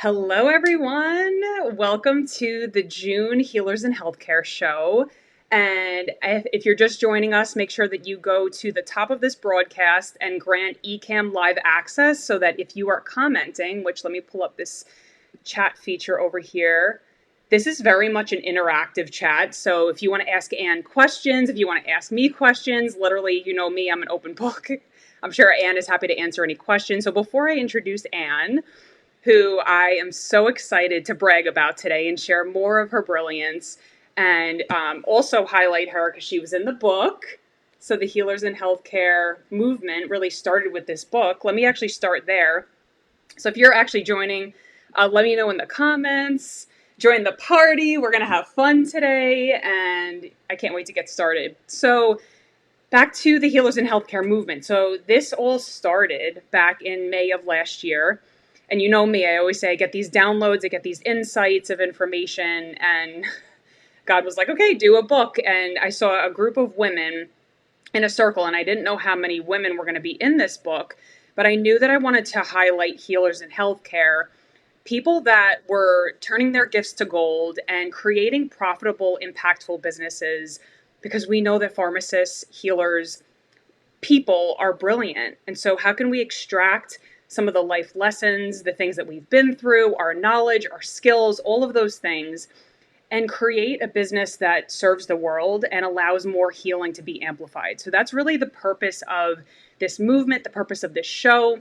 Hello, everyone. Welcome to the June Healers in Healthcare show. And if you're just joining us, make sure that you go to the top of this broadcast and grant eCam live access so that if you are commenting, which let me pull up this chat feature over here. This is very much an interactive chat. So if you want to ask Anne questions, if you want to ask me questions, literally, you know me, I'm an open book. I'm sure Anne is happy to answer any questions. So before I introduce Anne, who I am so excited to brag about today and share more of her brilliance and also highlight her because she was in the book. So the Healers in Healthcare movement really started with this book. Let me actually start there. So if you're actually joining, let me know in the comments. Join the party. We're going to have fun today, and I can't wait to get started. So back to the Healers in Healthcare movement. So this all started back in May of last year. And you know me, I always say I get these downloads, I get these insights of information, and God was like, okay, do a book. And I saw a group of women in a circle, and I didn't know how many women were going to be in this book, but I knew that I wanted to highlight healers in healthcare, people that were turning their gifts to gold and creating profitable, impactful businesses, because we know that pharmacists, healers, people are brilliant. And so how can we extract some of the life lessons, the things that we've been through, our knowledge, our skills, all of those things, and create a business that serves the world and allows more healing to be amplified? So that's really the purpose of this movement, the purpose of this show,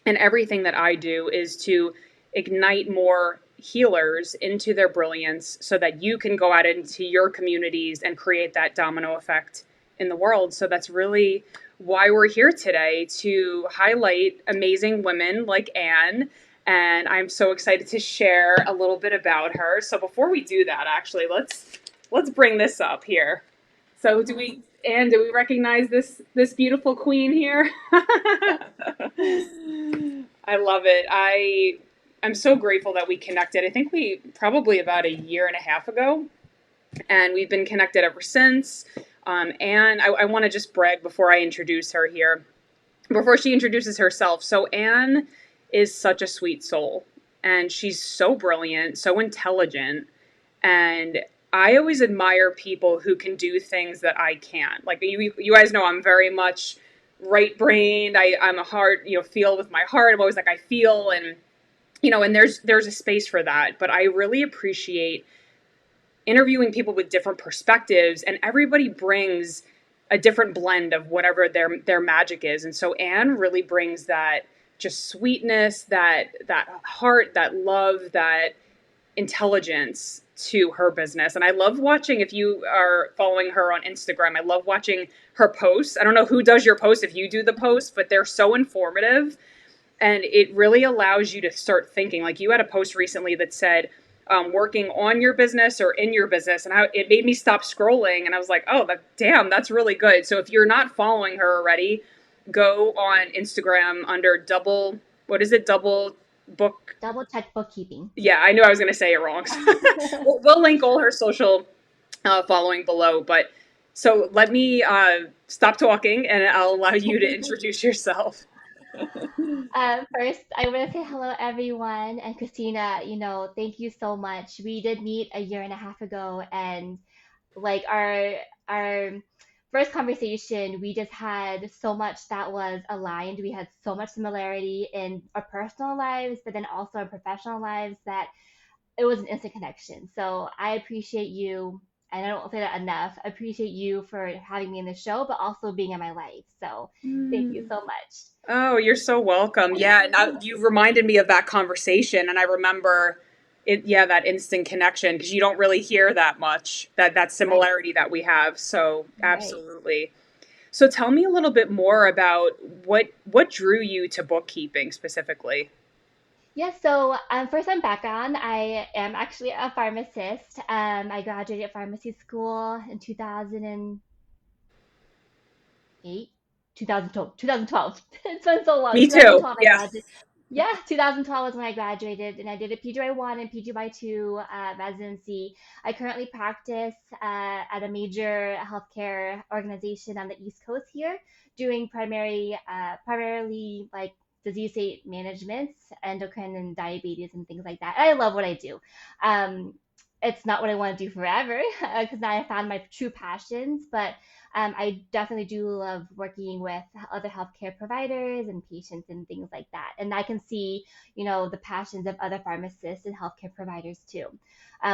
and everything that I do is to ignite more healers into their brilliance so that you can go out into your communities and create that domino effect in the world. So that's really why we're here today, to highlight amazing women like Anne. And I'm so excited to share a little bit about her. So before we do that, actually, let's bring this up here. So Anne, do we recognize this beautiful queen here? I love it. I'm so grateful that we connected. I think we probably about a year and a half ago, and we've been connected ever since. And I want to just brag before I introduce her here, before she introduces herself. So Anne is such a sweet soul, and she's so brilliant, so intelligent, and I always admire people who can do things that I can't. Like you guys know, I'm very much right brained. I'm a heart, feel with my heart. I'm always like I feel, and and there's a space for that. But I really appreciate interviewing people with different perspectives, and everybody brings a different blend of whatever their magic is. And so Anne really brings that just sweetness, that heart, that love, that intelligence to her business. And I love watching, if you are following her on Instagram, I love watching her posts. I don't know who does your posts, if you do the posts, but they're so informative. And it really allows you to start thinking. Like, you had a post recently that said, working on your business or in your business. And it made me stop scrolling. And I was like, oh, damn, that's really good. So if you're not following her already, go on Instagram under what is it? Double book. Double check bookkeeping. Yeah, I knew I was going to say it wrong. We'll link all her social following below. But so let me stop talking, and I'll allow you to introduce yourself. First, I want to say hello, everyone. And Christina, thank you so much. We did meet a year and a half ago, and like our first conversation, we just had so much that was aligned. We had so much similarity in our personal lives, but then also our professional lives, that it was an instant connection. So I appreciate you, and I don't say that enough. I appreciate you for having me in the show, but also being in my life. So thank you so Oh, you're so welcome. Yeah, now you reminded me of that conversation, and I remember it. Yeah, that instant connection, because you don't really hear that much, that much. similarity that we have. So Right. absolutely. So tell me a little bit more about what drew you to bookkeeping specifically. Yeah, so for some background, I am actually a pharmacist. I graduated pharmacy school in 2008, 2012, 2012. It's been so long. Me too. 2012 I Yeah. graduated. Yeah, 2012 was when I graduated, and I did a PGY1 and PGY2 residency. I currently practice at a major healthcare organization on the East Coast here, doing primarily like disease state management, endocrine and diabetes and things like that. I love what I do. Um, it's not what I want to do forever because now I found my true passions, but I definitely do love working with other healthcare providers and patients and things like that. And I can see, the passions of other pharmacists and healthcare providers too,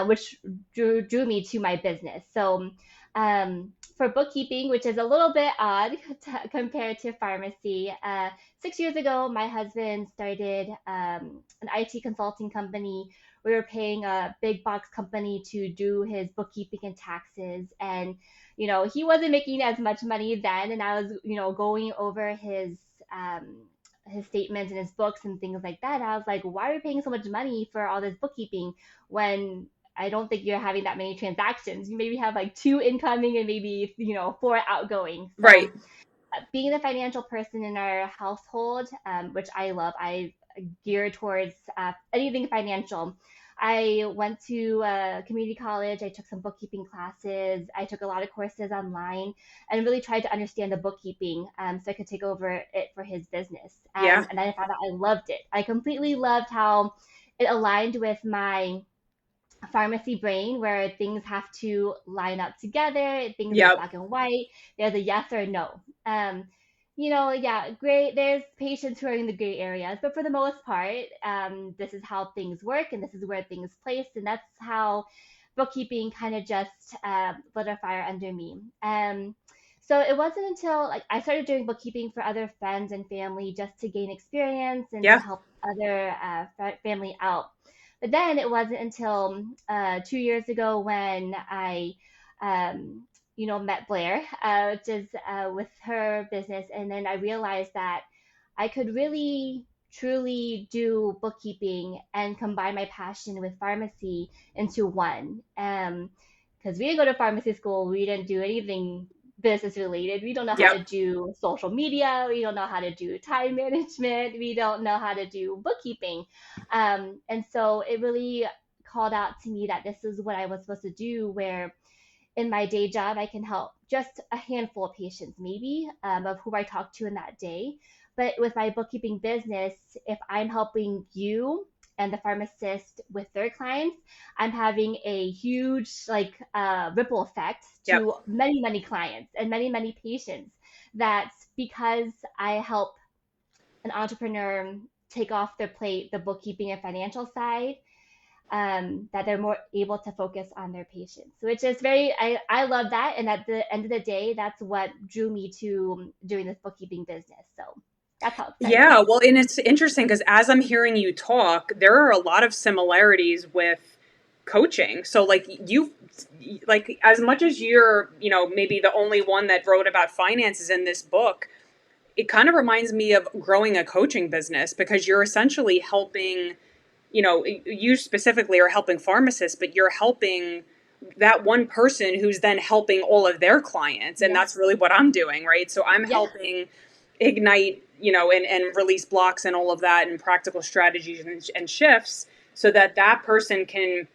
which drew me to my business. So, for bookkeeping, which is a little bit odd compared to pharmacy, 6 years ago, my husband started an IT consulting company. We were paying a big box company to do his bookkeeping and taxes. And, he wasn't making as much money then. And I was, going over his statements and his books and things like that. I was like, why are we paying so much money for all this bookkeeping when I don't think you're having that many transactions? You maybe have like two incoming and maybe, four outgoing. Right. So being the financial person in our household, which I love, I gear towards anything financial. I went to community college. I took some bookkeeping classes. I took a lot of courses online and really tried to understand the bookkeeping so I could take over it for his business. Yeah. And I found out I loved it. I completely loved how it aligned with my pharmacy brain where things have to line up together, things are Yep. black and white, there's a yes or no. Yeah, great. There's patients who are in the gray areas, but for the most part, this is how things work and this is where things place, and that's how bookkeeping kind of just lit a fire under me. So it wasn't until like I started doing bookkeeping for other friends and family just to gain experience and to Yeah. help other family out. But then it wasn't until 2 years ago when I, met Blair, which is with her business. And then I realized that I could really, truly do bookkeeping and combine my passion with pharmacy into one. Because we didn't go to pharmacy school, we didn't do anything business related. We don't know how to Yep. do social media. We don't know how to do time management. We don't know how to do bookkeeping. And so it really called out to me that this is what I was supposed to do, where in my day job, I can help just a handful of patients, maybe, of who I talk to in that day. But with my bookkeeping business, if I'm helping you and the pharmacist with their clients, I'm having a huge ripple effect Yep. to many, many clients and many, many patients. That because I help an entrepreneur take off their plate the bookkeeping and financial side, that they're more able to focus on their patients, which is I love that. And at the end of the day, that's what drew me to doing this bookkeeping business. So that's how it started. Yeah, well, and it's interesting because as I'm hearing you talk, there are a lot of similarities with coaching. So, like, like, as much as you're, maybe the only one that wrote about finances in this book, it kind of reminds me of growing a coaching business because you're essentially helping, you specifically are helping pharmacists, but you're helping that one person who's then helping all of their clients. And Yeah. that's really what I'm doing, right? So I'm Yeah. helping ignite, and release blocks and all of that and practical strategies and shifts so that that person can,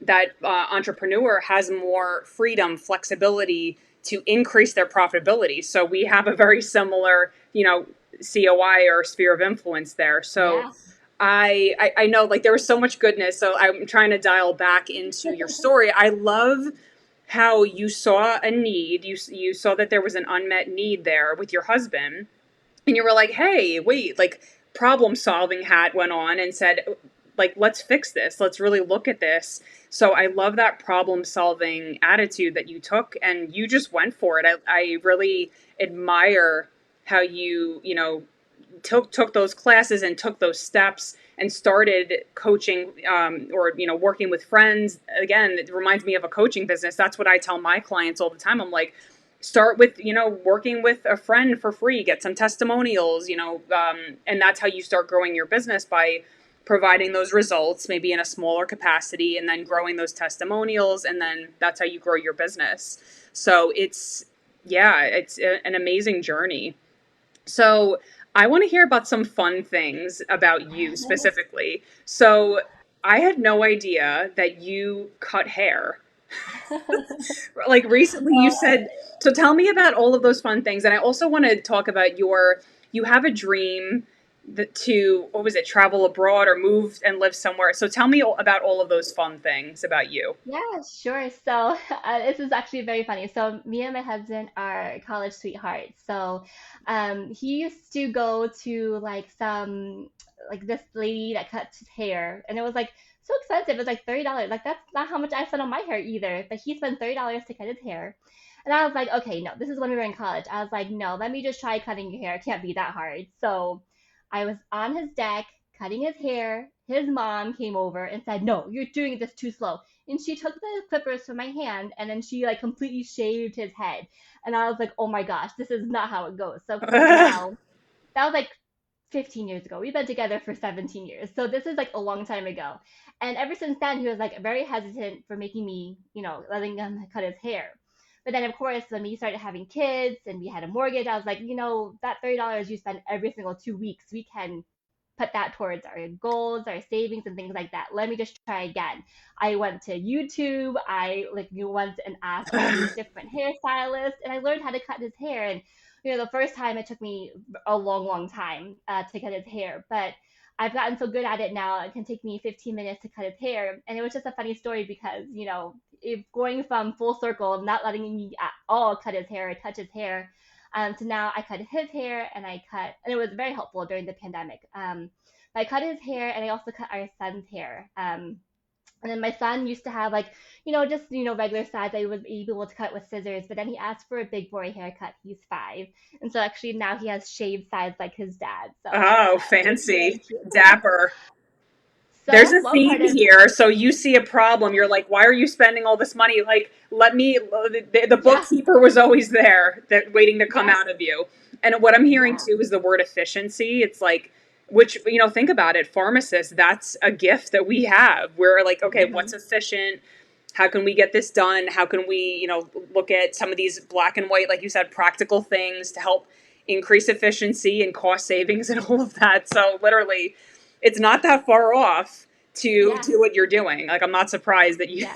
that entrepreneur has more freedom, flexibility to increase their profitability. So we have a very similar, COI or sphere of influence there. So Yeah. I know, like, there was so much goodness. So I'm trying to dial back into your story. I love how you saw a need. You saw that there was an unmet need there with your husband, and you were like, hey, wait, like, problem solving hat went on and said, like, let's fix this. Let's really look at this. So I love that problem solving attitude that you took and you just went for it. I really admire how you took those classes and took those steps and started coaching, or working with friends. Again, it reminds me of a coaching business. That's what I tell my clients all the time. I'm like, start with working with a friend for free, get some testimonials, and that's how you start growing your business, by providing those results maybe in a smaller capacity and then growing those testimonials, and then that's how you grow your business. So it's an amazing journey. So I want to hear about some fun things about you specifically. So I had no idea that you cut hair. Like, recently you Well, said, so tell me about all of those fun things. And I also want to talk about you have a dream to, what was it, travel abroad or move and live somewhere. So tell me about all of those fun things about you. Yeah, sure. So this is actually very funny. So me and my husband are college sweethearts. So he used to go to like some like this lady that cuts his hair, and it was like so expensive. It was like $30. Like that's not how much I spent on my hair either. But he spent $30 to cut his hair, and I was like, okay, no, this is when we were in college. I was like, no, let me just try cutting your hair. It can't be that hard. So I was on his deck cutting his hair. His mom came over and said, no, you're doing this too slow, and she took the clippers from my hand and then she like completely shaved his head. And I was like, oh my gosh, this is not how it goes. So of course now that was like 15 years ago. We've been together for 17 years. So this is like a long time ago. And ever since then he was like very hesitant for making me, letting him cut his hair. But then of course when we started having kids and we had a mortgage, I was like, that $30 you spend every single 2 weeks, we can put that towards our goals, our savings, and things like that. Let me just try again. I went to YouTube. I like you went and asked all these different hairstylists, and I learned how to cut his hair. And the first time it took me a long, long time to cut his hair, but I've gotten so good at it now. It can take me 15 minutes to cut his hair, and it was just a funny story because if going from full circle, not letting me at all cut his hair or touch his hair, so now I cut his hair and and it was very helpful during the pandemic. I cut his hair and I also cut our son's hair. And then my son used to have like, just, regular size. I was able to cut with scissors, but then he asked for a big boy haircut. He's 5. And so actually now he has shaved sides like his dad. So Oh, it's very fancy, cute. dapper. There's So a one theme part of, here. So you see a problem. You're like, why are you spending all this money? Like, let me. The yeah, bookkeeper was always there, that waiting to come yes, out of you. And what I'm hearing yeah, too is the word efficiency. It's like, which think about it, pharmacists. That's a gift that we have. We're like, okay, hmm, what's efficient? How can we get this done? How can we, look at some of these black and white, like you said, practical things to help increase efficiency and cost savings and all of that. So literally, it's not that far off to yeah, do what you're doing. Like, I'm not surprised that you, yeah.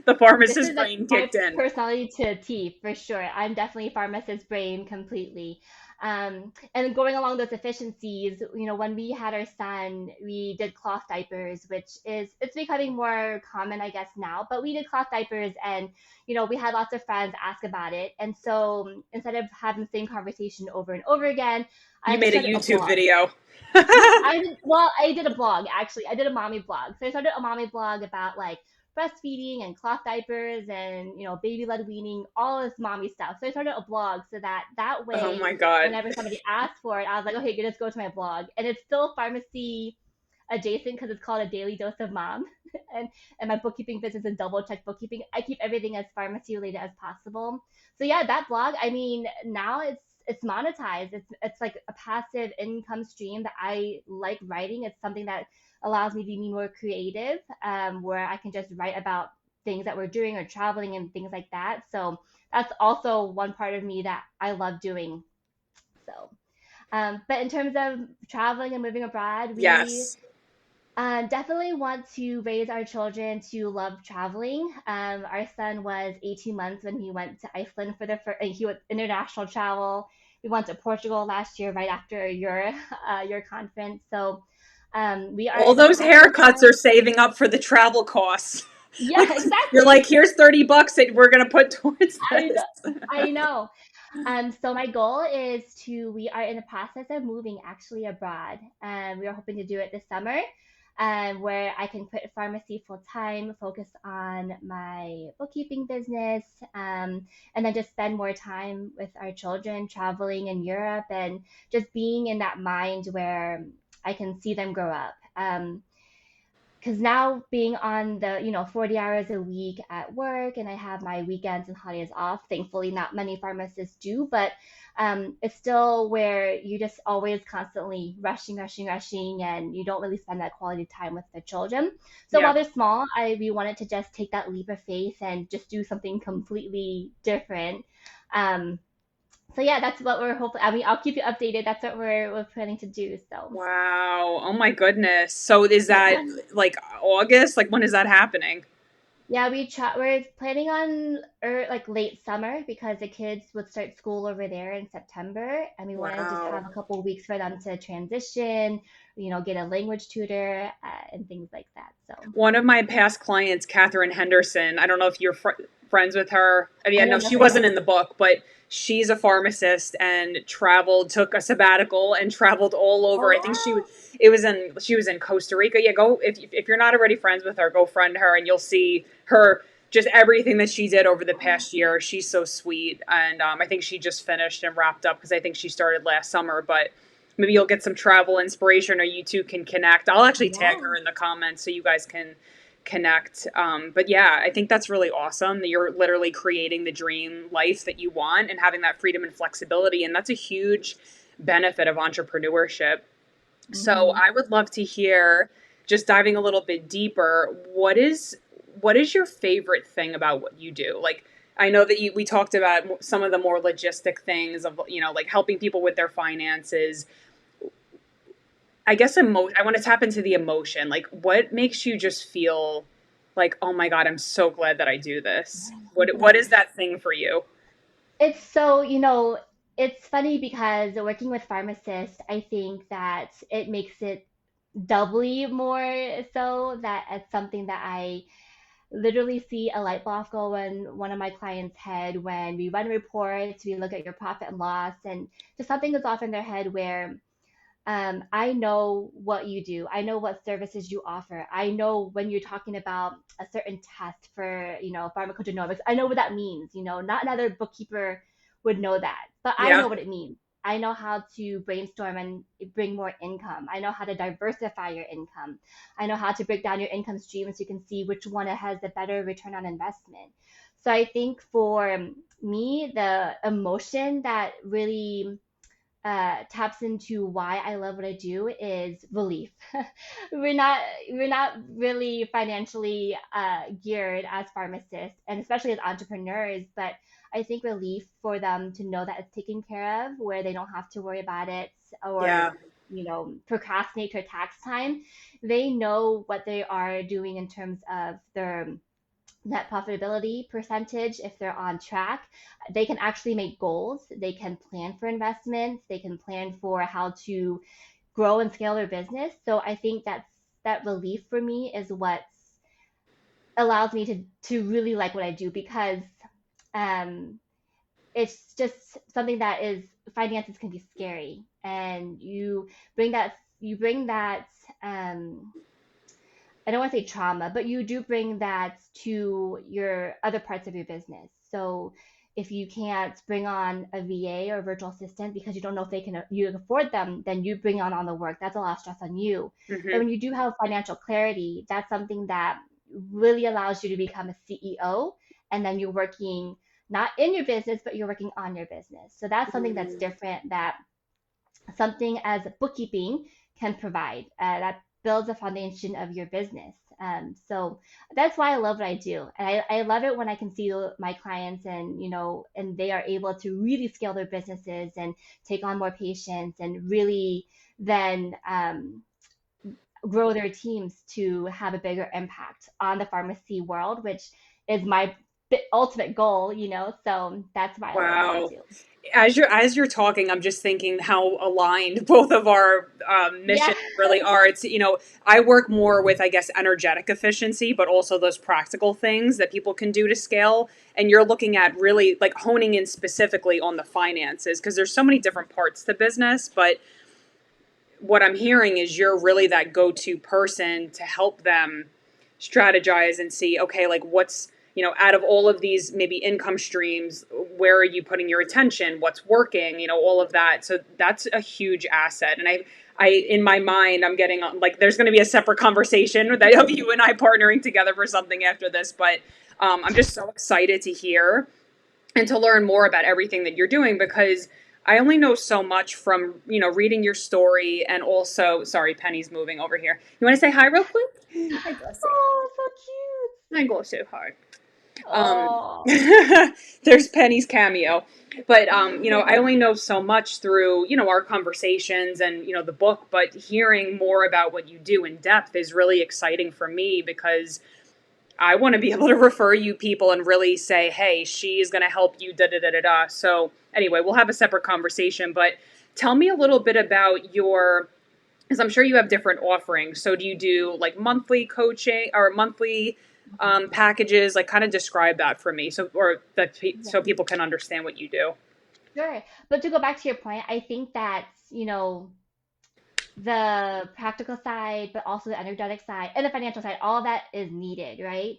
the This pharmacist is like brain my kicked in. personality to a T for sure. I'm definitely pharmacist brain completely. And going along those efficiencies, when we had our son, we did cloth diapers, which it's becoming more common, I guess, now. But we did cloth diapers, and we had lots of friends ask about it. And so instead of having the same conversation over and over again, You I just made a started a YouTube blog. video. Yeah, I did a blog actually. I did a mommy blog. So I started a mommy blog about like breastfeeding and cloth diapers and baby led weaning, all this mommy stuff. So I started a blog so that Oh way my God. whenever somebody asked for it, I was like, okay, just go to my blog. And it's still pharmacy adjacent because it's called a daily dose of mom. and and my bookkeeping business is double check bookkeeping. I keep everything as pharmacy related as possible. So yeah, that blog, I mean, now it's monetized. It's like a passive income stream that I like writing. It's something that allows me to be more creative, where I can just write about things that we're doing or traveling and things like that. So that's also one part of me that I love doing. So, but in terms of traveling and moving abroad, we Yes. definitely want to raise our children to love traveling. Our son was 18 months when he went to Iceland for the first, he went international travel. We went to Portugal last year, right after your conference. So we are All in the those process haircuts of, are saving up for the travel costs. yeah, Like, you're like, exactly. here's $30 that we're gonna put towards I know. this. I know. So my goal is we are in the process of moving actually abroad. We are hoping to do it this summer, where I can quit pharmacy full time, focus on my bookkeeping business, and then just spend more time with our children traveling in Europe and just being in that mind where I can see them grow up. Because now being on the 40 hours a week at work, and I have my weekends and holidays off, thankfully not many pharmacists do, but it's still where you just always constantly rushing, and you don't really spend that quality time with the children. So Yeah. while they're small, we wanted to just take that leap of faith and just do something completely different. um, so yeah, that's what we're hoping. I mean, I'll keep you updated. That's what we're planning to do. So Wow. Oh my goodness. So is that yeah. like August? Like, when is that happening? Yeah, we're planning on like late summer because the kids would start school over there in September, and we want to just Wow. have a couple weeks for them to transition, get a language tutor, and things like that. So One of my past clients, Catherine Henderson, I don't know if you're friends with her. I mean, I I know don't know she her wasn't yet. in the book, but she's a pharmacist and traveled, took a sabbatical and traveled all Oh over. I think wow. she was in Costa Rica. Yeah, go if you're not already friends with her, go friend her and you'll see her just everything that she did over the past year. She's so sweet, and I think she just finished and wrapped up because I think she started last summer, but maybe you'll get some travel inspiration or you two can connect. I'll actually tag Yeah. her in the comments so you guys can connect. But yeah, I think that's really awesome that you're literally creating the dream life that you want and having that freedom and flexibility. And that's a huge benefit of entrepreneurship. So Hmm. I would love to hear, just diving a little bit deeper, what is your favorite thing about what you do? Like, I know that we talked about some of the more logistic things of, like helping people with their finances. I guess I want to tap into the emotion. Like, what makes you just feel like, oh my god, I'm so glad that I do this. What is that thing for you? It's so, it's funny because working with pharmacists, I think that it makes it doubly more so that it's something that I literally see a light bulb go in one of my clients' head when we run reports, we look at your profit and loss, and just something goes off in their head where I know what you do. I know what services you offer. I know when you're talking about a certain test for, pharmacogenomics, I know what that means. Not another bookkeeper would know that, but I Yeah. know what it means. I know how to brainstorm and bring more income. I know how to diversify your income. I know how to break down your income streams so you can see which one has a better return on investment. So I think for me, the emotion that really taps into why I love what I do is relief. we're not we're not really financially geared as pharmacists and especially as entrepreneurs, but I think relief for them to know that it's taken care of, where they don't have to worry about it or Yeah. procrastinate their tax time. They know what they are doing in terms of their net profitability percentage, if they're on track. They can actually make goals, they can plan for investments, they can plan for how to grow and scale their business. So I think that relief for me is what allows me to really like what I do, because um it's just something that is, finances can be scary, and you bring that I don't want to say trauma, but you do bring that to your other parts of your business. So if you can't bring on a VA or a virtual assistant because you don't know if you can afford them, then you bring on the work. That's a lot of stress on you. But Hmm. when you do have financial clarity, that's something that really allows you to become a CEO, and then you're working not in your business, but you're working on your business. So that's something that's different, that something as bookkeeping can provide. That builds the foundation of your business. So that's why I love what I do, and I love it when I can see my clients, and and they are able to really scale their businesses and take on more patients, and really then grow their teams to have a bigger impact on the pharmacy world, which is my ultimate goal. So that's why I love what I Wow. do. As you're talking, I'm just thinking how aligned both of our Yeah. missions really are. It's I work more with, I guess, energetic efficiency, but also those practical things that people can do to scale. And you're looking at really like honing in specifically on the finances because there's so many different parts to business. But what I'm hearing is you're really that go-to person to help them strategize and see, okay, like what's, out of all of these maybe income streams, where are you putting your attention? What's working? All of that. So that's a huge asset. And in my mind, I'm getting like, there's going to be a separate conversation that of you and I partnering together for something after this. But I'm just so excited to hear and to learn more about everything that you're doing because I only know so much from, reading your story and also, sorry, Penny's moving over here. You want to say hi real quick? Hi, Blessy. Oh, so cute. I go so hard. Um, Oh. there's Penny's cameo. But, I only know so much through, our conversations and, the book, but hearing more about what you do in depth is really exciting for me because I want to be able to refer you people and really say, hey, she's going to help you, da da da da da. So, anyway, we'll have a separate conversation, but tell me a little bit about your, because I'm sure you have different offerings. So, do you do like monthly coaching or monthly packages? Like, kind of describe that for me, so or that Yeah. so people can understand what you do. Sure. But to go back to your point, I think that, the practical side, but also the energetic side and the financial side, all that is needed, right?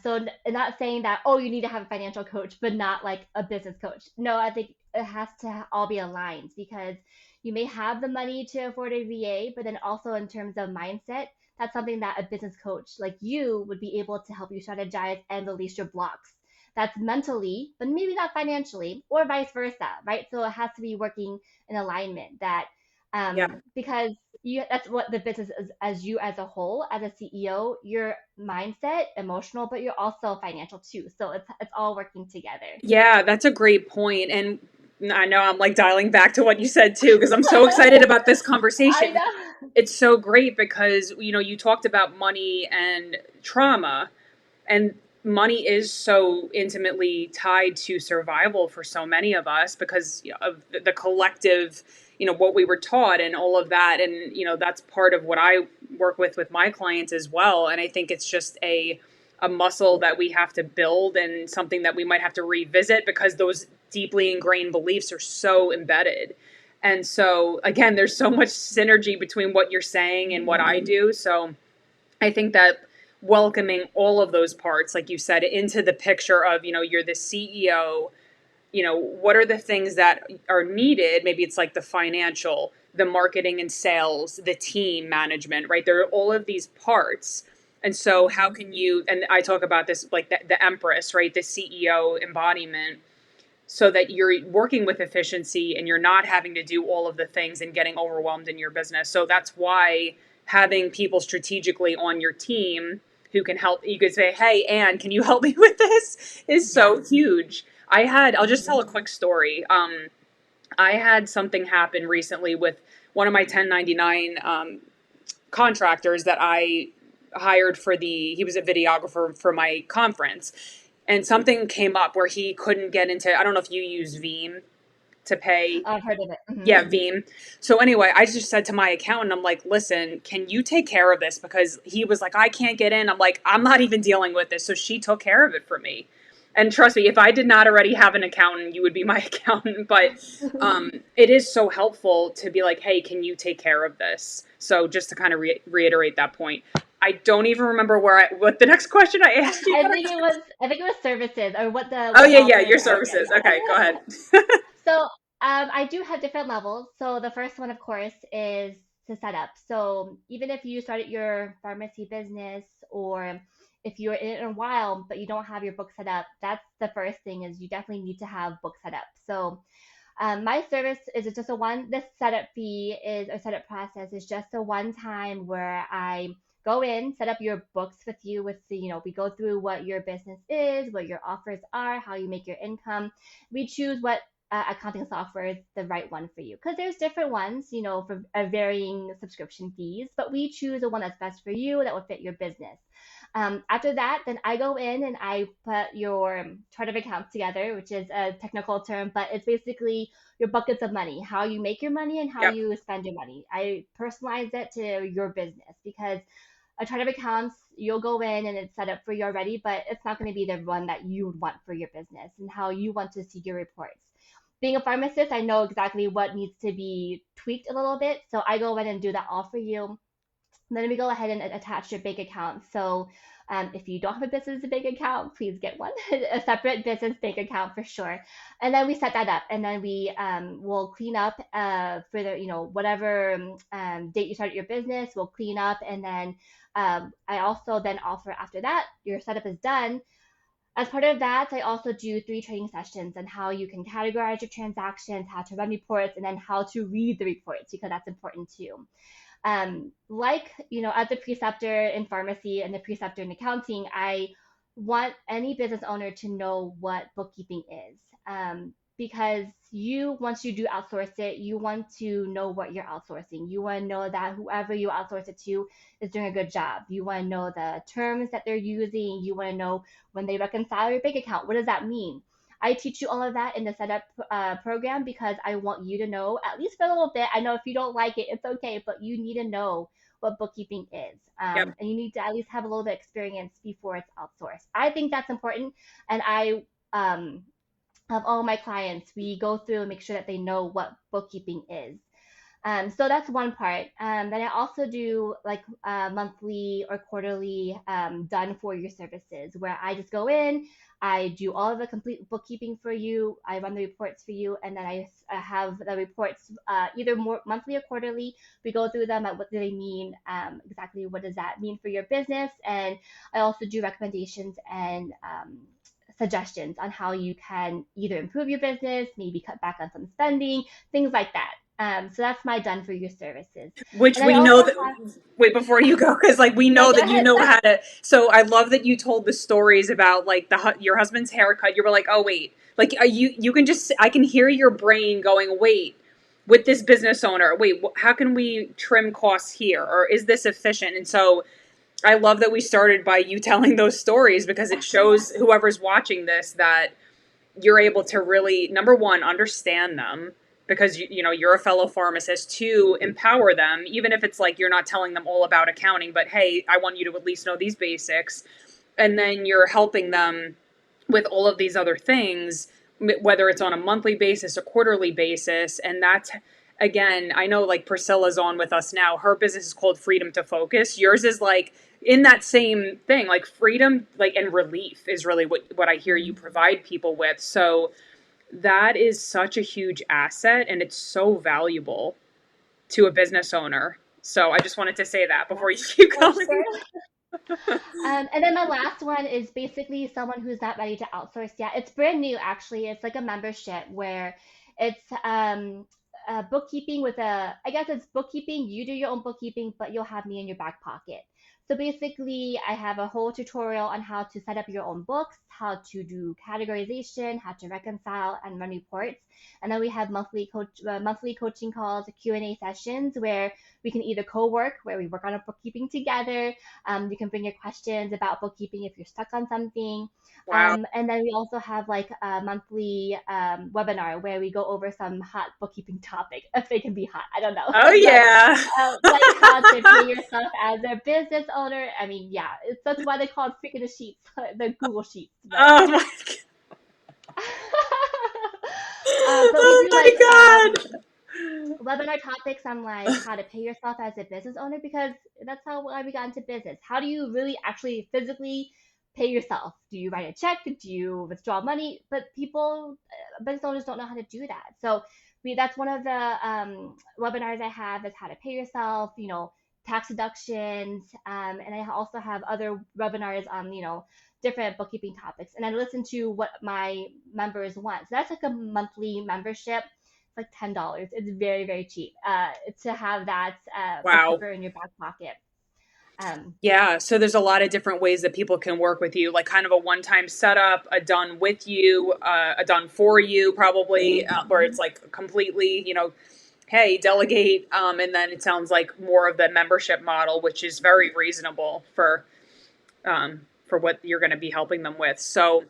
So not saying that, oh, you need to have a financial coach, but not like a business coach. No, I think it has to all be aligned because you may have the money to afford a VA, but then also in terms of mindset, that's something that a business coach like you would be able to help you strategize and release your blocks. That's mentally, but maybe not financially, or vice versa, right? So it has to be working in alignment that Yeah. because that's what the business is as you as a whole as a CEO, your mindset, emotional, but you're also financial too. So it's all working together. Yeah, that's a great point. And I know I'm like dialing back to what you said too, because I'm so excited about this I conversation. know. It's so great because, you talked about money and trauma, and money is so intimately tied to survival for so many of us because of the collective, what we were taught and all of that. And, that's part of what I work with my clients as well. And I think it's just a muscle that we have to build and something that we might have to revisit because those deeply ingrained beliefs are so embedded. And so, again, there's so much synergy between what you're saying and what I do. So I think that welcoming all of those parts, like you said, into the picture of, you're the CEO, what are the things that are needed? Maybe it's like the financial, the marketing and sales, the team management, right? There are all of these parts. And so, how Mhm. can you, and I talk about this like the Empress, right? The CEO embodiment, so that you're working with efficiency and you're not having to do all of the things and getting overwhelmed in your business. So, that's why having people strategically on your team who can help, you could say, hey, Anne, can you help me with this? Is Yeah. so huge. I'll just tell Mhm. a quick story. I had something happen recently with one of my 1099 contractors that I hired he was a videographer for my conference. And something came up where he couldn't get into, I don't know if you use Veeam to pay. I've heard of it. Yeah, Veeam. So anyway, I just said to my accountant, I'm like, listen, can you take care of this? Because he was like, I can't get in. I'm like, I'm not even dealing with this. So she took care of it for me. And trust me, if I did not already have an accountant, you would be my accountant. But it is so helpful to be like, hey, can you take care of this? So just to kind of reiterate that point, I don't even remember what the next question I asked you. I think it was services or Oh what yeah, yeah, offers your are. Yeah, services. Okay, go yeah. ahead. So I do have different levels. So the first one, of course, is to set up. So even if you started your pharmacy business or if you're in it a while but you don't have your book set up, that's the first thing is you definitely need to have book set up. So my service is just the setup fee is or setup process is just a one time where I go in, set up your books with you we go through what your business is, what your offers are, how you make your income. We choose what accounting software is the right one for you because there's different ones, for varying subscription fees, but we choose the one that's best for you that will fit your business. After that, then I go in and I put your chart of accounts together, which is a technical term, but it's basically your buckets of money, how you make your money and how Yep. you spend your money. I personalize it to your business because a chart of accounts, you'll go in and it's set up for you already, but it's not going to be the one that you would want for your business and how you want to see your reports. Being a pharmacist, I know exactly what needs to be tweaked a little bit. So I go in and do that all for you. Then we go ahead and attach your bank account. So if you don't have a business bank account, please get one, a separate business bank account for sure. And then we set that up, and then we will clean up for the whatever date you started your business. We'll clean up, and then I also then offer after that your setup is done. As part of that, I also do 3 training sessions on how you can categorize your transactions, how to run reports, and then how to read the reports because that's important too. As a preceptor in pharmacy and a preceptor in accounting, I want any business owner to know what bookkeeping is. because you, once you do outsource it, you want to know what you're outsourcing. You want to know that whoever you outsource it to is doing a good job. You want to know the terms that they're using. You want to know when they reconcile your bank account. What does that mean? I teach you all of that in the setup program because I want you to know, at least for a little bit. I know if you don't like it, it's okay, but you need to know what bookkeeping is. Yep. And you need to at least have a little bit of experience before it's outsourced. I think that's important. And I, of all my clients, we go through and make sure that they know what bookkeeping is. So that's one part. Then I also do like monthly or quarterly done for your services where I just go in, I do all of the complete bookkeeping for you, I run the reports for you, and then I have the reports either more monthly or quarterly. We go through them at what do they mean, exactly what does that mean for your business, and I also do recommendations and suggestions on how you can either improve your business, maybe cut back on some spending, things like that. So that's my done for your services. Which And I we also know that, have, wait, before you go, because like we no, know go that you ahead. know how to. So I love that you told the stories about like your husband's haircut. You were like, oh wait, like you can just, I can hear your brain going, wait, with this business owner, wait, how can we trim costs here, or is this efficient? And so I love that we started by you telling those stories because it shows whoever's watching this that you're able to really, number one, understand them because you know you're a fellow pharmacist, to empower them, even if it's like you're not telling them all about accounting, but hey, I want you to at least know these basics. And then you're helping them with all of these other things, whether it's on a monthly basis, a quarterly basis. And that's, again, I know like Priscilla's on with us now. Her business is called Freedom to Focus. Yours is like in that same thing, like freedom, like, and relief is really what I hear you provide people with. So that is such a huge asset and it's so valuable to a business owner. So I just wanted to say that Yeah, before you keep for going. sure. And then my last one is basically someone who's not ready to outsource yet. It's brand new, actually. It's like a membership where it's bookkeeping with I guess it's bookkeeping. You do your own bookkeeping, but you'll have me in your back pocket. So basically, I have a whole tutorial on how to set up your own books, how to do categorization, how to reconcile and run reports. And then we have monthly coaching calls, Q&A sessions where we can either co-work, where we work on a bookkeeping together. You can bring your questions about bookkeeping if you're stuck on something. Wow. And then we also have like a monthly webinar where we go over some hot bookkeeping topic, if they can be hot. I don't know. Oh But yeah. like how to pay yourself as a business owner. I mean, yeah, that's why they call it freaking the sheets, the Google Sheets. But Oh my, but we oh do like my god. webinar topics on like how to pay yourself as a business owner because that's how why we got into business. How do you really actually physically pay yourself? Do you write a check? Do you withdraw money? But people, business owners don't know how to do that. So that's one of the webinars I have is how to pay yourself. Tax deductions, and I also have other webinars on different bookkeeping topics. And I listen to what my members want. So that's like a monthly membership like $10. It's very, very cheap to have that Wow. bookkeeper in your back pocket. Um, Yeah, so there's a lot of different ways that people can work with you, like kind of a one-time setup, a done with you, a done for you, probably, where it's like completely, hey, delegate, and then it sounds like more of the membership model, which is very reasonable for what you're going to be helping them with. So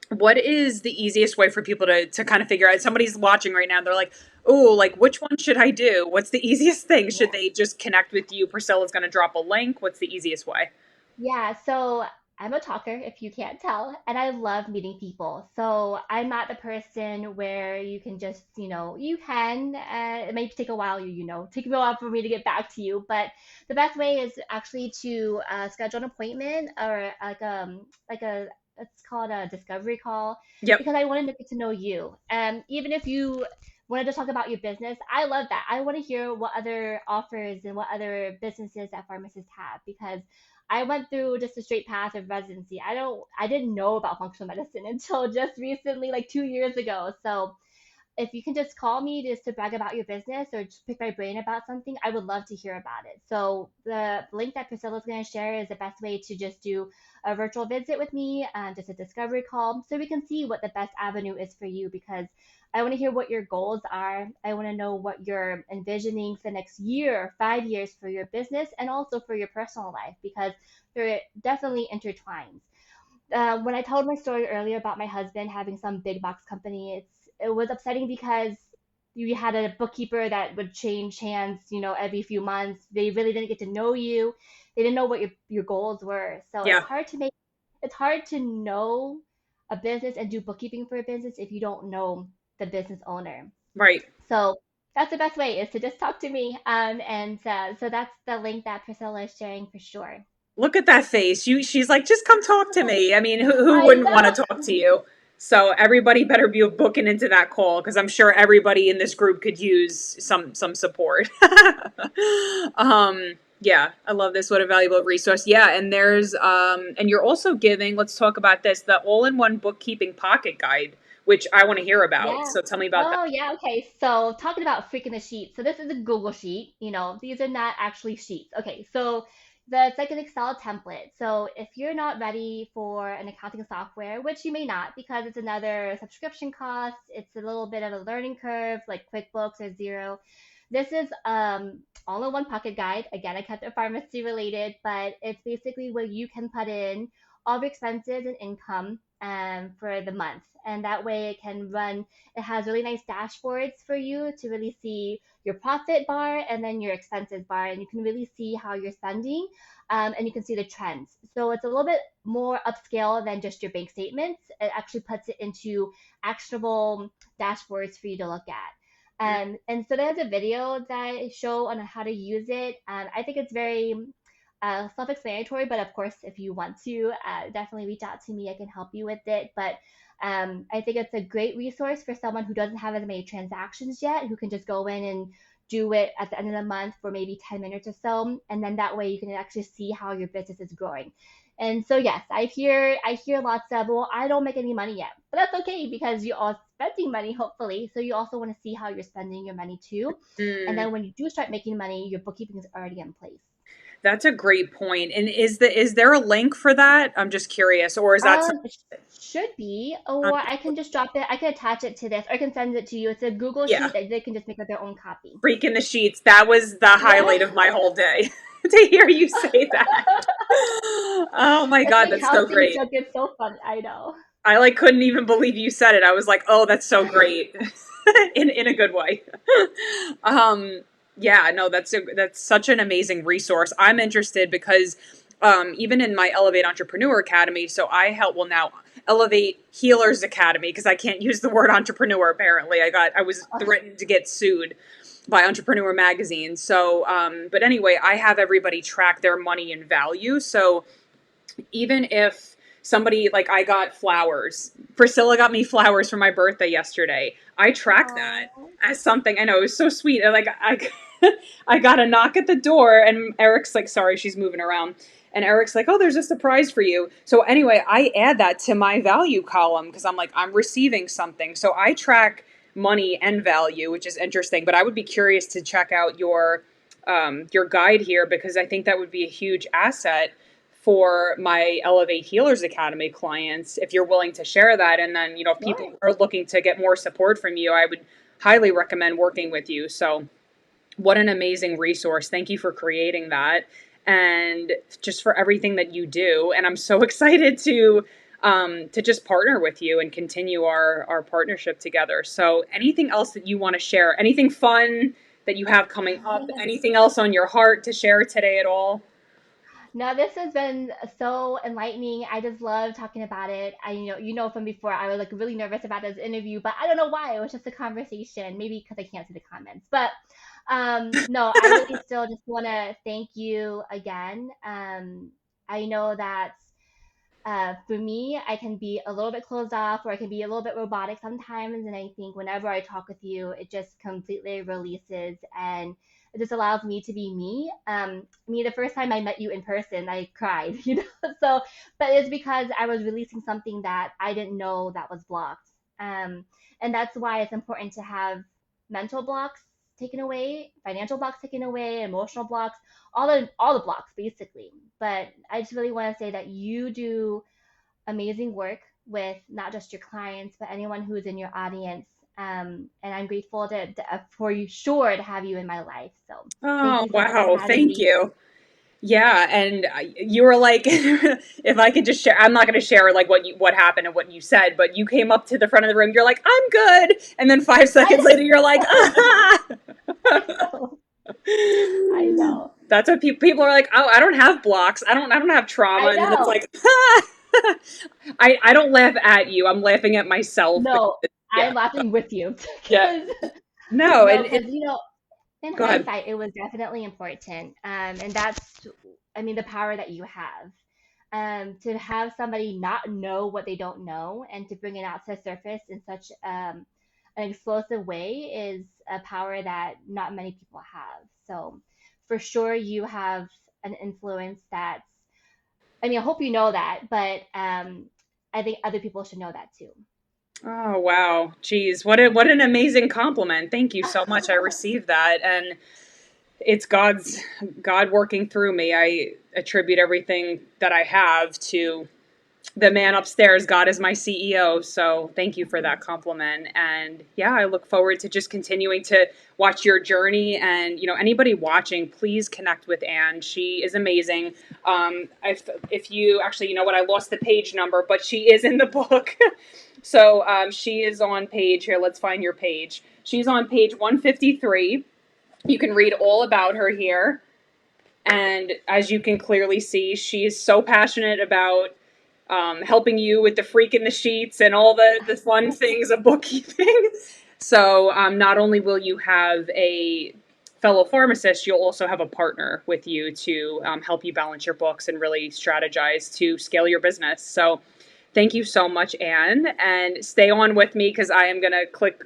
what is the easiest way for people to kind of figure out, somebody's watching right now, they're like, oh, like which one should I do? What's the easiest thing? Should yeah. they just connect with you? Priscilla's going to drop a link. What's the easiest way? Yeah, so I'm a talker, if you can't tell, and I love meeting people. So I'm not the person where you can just, you can. It may take a while, take a while for me to get back to you. But the best way is actually to schedule an appointment or like a it's called a discovery call Yep. because I wanted to get to know you. And even if you wanted to talk about your business, I love that. I want to hear what other offers and what other businesses that pharmacists have because I went through just a straight path of residency. I didn't know about functional medicine until just recently, like 2 years ago. So if you can just call me just to brag about your business or just pick my brain about something, I would love to hear about it. So the link that Priscilla's going to share is the best way to just do a virtual visit with me, just a discovery call, so we can see what the best avenue is for you. Because I want to hear what your goals are. I want to know what you're envisioning for the next year or 5 years for your business and also for your personal life, because they're definitely intertwined. When I told my story earlier about my husband having some big box company, it was upsetting because you had a bookkeeper that would change hands, every few months. They really didn't get to know you. They didn't know what your goals were. So Yeah, it's hard to know a business and do bookkeeping for a business if you don't know the business owner. right. So that's the best way, is to just talk to me. And so that's the link that Priscilla is sharing for sure. Look at that face. She's like, just come talk to me. I mean, who I wouldn't want know. to talk to you? So everybody better be booking into that call because I'm sure everybody in this group could use some support. Yeah, I love this. What a valuable resource. Yeah, and and you're also giving, let's talk about this, the all-in-one bookkeeping pocket guide, which I want to hear about. Yeah. So tell me about that. Oh, yeah. Okay. So talking about freaking the sheets. So this is a Google sheet. These are not actually sheets. Okay. So it's like an Excel template. So if you're not ready for an accounting software, which you may not because it's another subscription cost, it's a little bit of a learning curve, like QuickBooks or Zero. This is all-in-one pocket guide. Again, I kept it pharmacy related, but it's basically where you can put in all of your expenses and income for the month. And that way it can run, it has really nice dashboards for you to really see your profit bar and then your expenses bar. And you can really see how you're spending, and you can see the trends. So it's a little bit more upscale than just your bank statements. It actually puts it into actionable dashboards for you to look at. And so there's a video that I show on how to use it. I think it's very self-explanatory, but of course, if you want to, definitely reach out to me. I can help you with it. But I think it's a great resource for someone who doesn't have as many transactions yet, who can just go in and do it at the end of the month for maybe 10 minutes or so. And then that way you can actually see how your business is growing. And so yes, I hear lots of, well, I don't make any money yet. But that's okay because you are spending money, hopefully. So you also want to see how you're spending your money too. And Mm. then when you do start making money, your bookkeeping is already in place. That's a great point. And is there a link for that? I'm just curious, or is that It should be, um, or I can just drop it. I can attach it to this, or I can send it to you. It's a Google yeah, sheet that they can just make up their own copy. freaking the sheets. That was the Yeah. highlight of my whole day to hear you say that. Oh my It's god, the that's so accounting great. joke. It's so fun. I know. I like couldn't even believe you said it. I was like, "Oh, that's so great." In a good way. um yeah, no, that's such an amazing resource. I'm interested because even in my Elevate Entrepreneur Academy, so I help, well, now Elevate Healers Academy, because I can't use the word entrepreneur apparently. I was threatened to get sued by Entrepreneur Magazine. So but anyway, I have everybody track their money and value. So even if somebody, like, I got flowers, Priscilla got me flowers for my birthday yesterday, I track that Oh. as something. I know, it was so sweet. And like I got a knock at the door and Eric's like, sorry, she's moving around. And Eric's like, oh, there's a surprise for you. So anyway, I add that to my value column because I'm like, I'm receiving something. So I track money and value, which is interesting. But I would be curious to check out your guide here because I think that would be a huge asset for my Elevate Healers Academy clients if you're willing to share that. And then, if Sure. people are looking to get more support from you, I would highly recommend working with you. So, what an amazing resource. Thank you for creating that and just for everything that you do. And I'm so excited to just partner with you and continue our partnership together. So, anything else that you want to share? Anything fun that you have coming up? Anything else on your heart to share today at all? No, this has been so enlightening. I just love talking about it. You know from before, I was like really nervous about this interview, but I don't know why. It was just a conversation. Maybe because I can't see the comments. But no, I really still just want to thank you again. I know that for me, I can be a little bit closed off or I can be a little bit robotic sometimes. And I think whenever I talk with you, it just completely releases and it just allows me to be me. The first time I met you in person, I cried, So, but it's because I was releasing something that I didn't know that was blocked. And that's why it's important to have mental blocks taken away, financial blocks taken away, emotional blocks, all the blocks basically. But I just really want to say that you do amazing work with not just your clients, but anyone who is in your audience. And I'm grateful for you, sure, to have you in my life. So thank Oh, you so much for wow. having Thank me. you. Yeah, and you were like, if I could just share, I'm not going to share like what happened and what you said, but you came up to the front of the room. You're like, I'm good, and then 5 seconds later, you're like, ah. I know. I know. That's what people are like. Oh, I don't have blocks. I don't have trauma, I and then it's know. like, I don't laugh at you. I'm laughing at myself. No, Yeah, I'm laughing with you yeah. because No, no, and because it. in Go ahead. hindsight, it was definitely important. And that's, I mean, the power that you have. To have somebody not know what they don't know and to bring it out to the surface in such an explosive way is a power that not many people have. So, for sure, you have an influence that's, I mean, I hope you know that, but I think other people should know that too. Oh wow, geez, what an amazing compliment. Thank you so much. I received that, and it's God working through me. I attribute everything that I have to the man upstairs. God is my CEO. So thank you for that compliment. And yeah, I look forward to just continuing to watch your journey. And anybody watching, please connect with Anne. She is amazing. If you actually, you know what, I lost the page number, but she is in the book. So she is on page here. Let's find your page. She's on page 153. You can read all about her here. And as you can clearly see, she is so passionate about helping you with the freak in the sheets and all the fun things of bookkeeping. So not only will you have a fellow pharmacist, you'll also have a partner with you to help you balance your books and really strategize to scale your business. So thank you so much, Anne, and stay on with me because I am going to click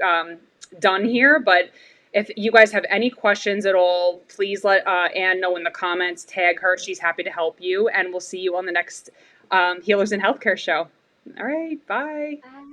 done here. But if you guys have any questions at all, please let Anne know in the comments. Tag her. She's happy to help you. And we'll see you on the next Healers in Healthcare show. All right. Bye. Bye.